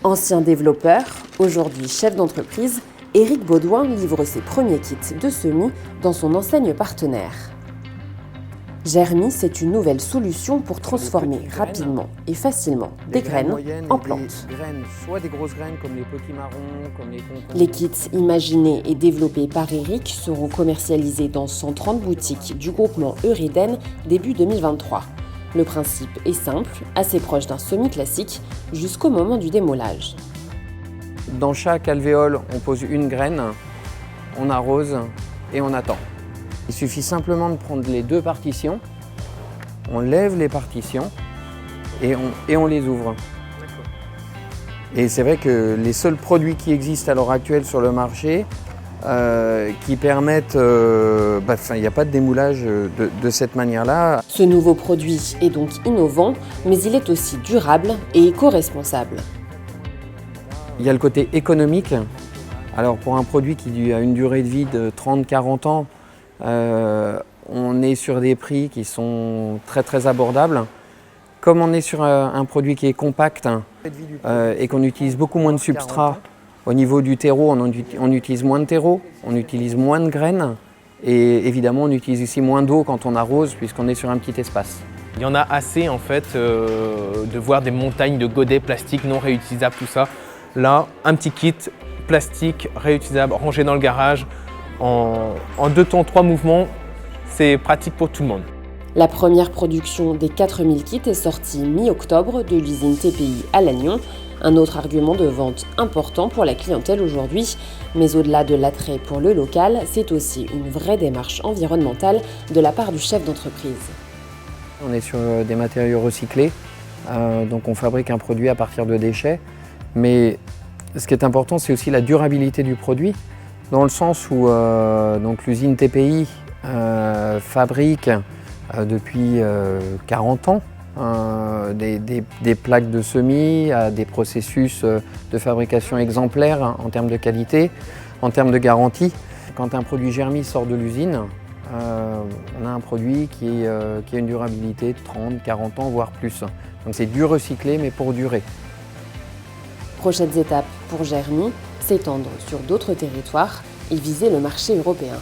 Ancien développeur, aujourd'hui chef d'entreprise, Éric Baudouin livre ses premiers kits de semis dans son enseigne partenaire. Germi, c'est une nouvelle solution pour transformer rapidement et facilement des graines en plantes. Soit des grosses graines comme les potimarrons, comme les concombres. Les kits imaginés et développés par Éric seront commercialisés dans 130 boutiques du groupement Euriden début 2023. Le principe est simple, assez proche d'un semis classique, jusqu'au moment du démolage. Dans chaque alvéole, on pose une graine, on arrose et on attend. Il suffit simplement de prendre les deux partitions, on lève les partitions et on les ouvre. Et c'est vrai que les seuls produits qui existent à l'heure actuelle sur le marché qui permettent, il n'y a pas de démoulage de cette manière-là. Ce nouveau produit est donc innovant, mais il est aussi durable et éco-responsable. Il y a le côté économique. Alors pour un produit qui a une durée de vie de 30-40 ans, on est sur des prix qui sont très abordables. Comme on est sur un produit qui est compact et qu'on utilise beaucoup moins de substrat, au niveau du terreau, on utilise moins de terreau, on utilise moins de graines et évidemment on utilise aussi moins d'eau quand on arrose puisqu'on est sur un petit espace. Il y en a assez en fait de voir des montagnes de godets plastiques non réutilisables, tout ça. Là, un petit kit plastique réutilisable rangé dans le garage en 2 temps 3 mouvements, c'est pratique pour tout le monde. La première production des 4000 kits est sortie mi-octobre de l'usine TPI à Lannion. Un autre argument de vente important pour la clientèle aujourd'hui. Mais au-delà de l'attrait pour le local, c'est aussi une vraie démarche environnementale de la part du chef d'entreprise. On est sur des matériaux recyclés, donc on fabrique un produit à partir de déchets. Mais ce qui est important, c'est aussi la durabilité du produit, dans le sens où l'usine TPI fabrique depuis 40 ans des plaques de semis, des processus de fabrication exemplaires en termes de qualité, en termes de garantie. Quand un produit Germi sort de l'usine, on a un produit qui a une durabilité de 30, 40 ans, voire plus. Donc c'est du recyclé, mais pour durer. Prochaines étapes pour Germi, s'étendre sur d'autres territoires et viser le marché européen.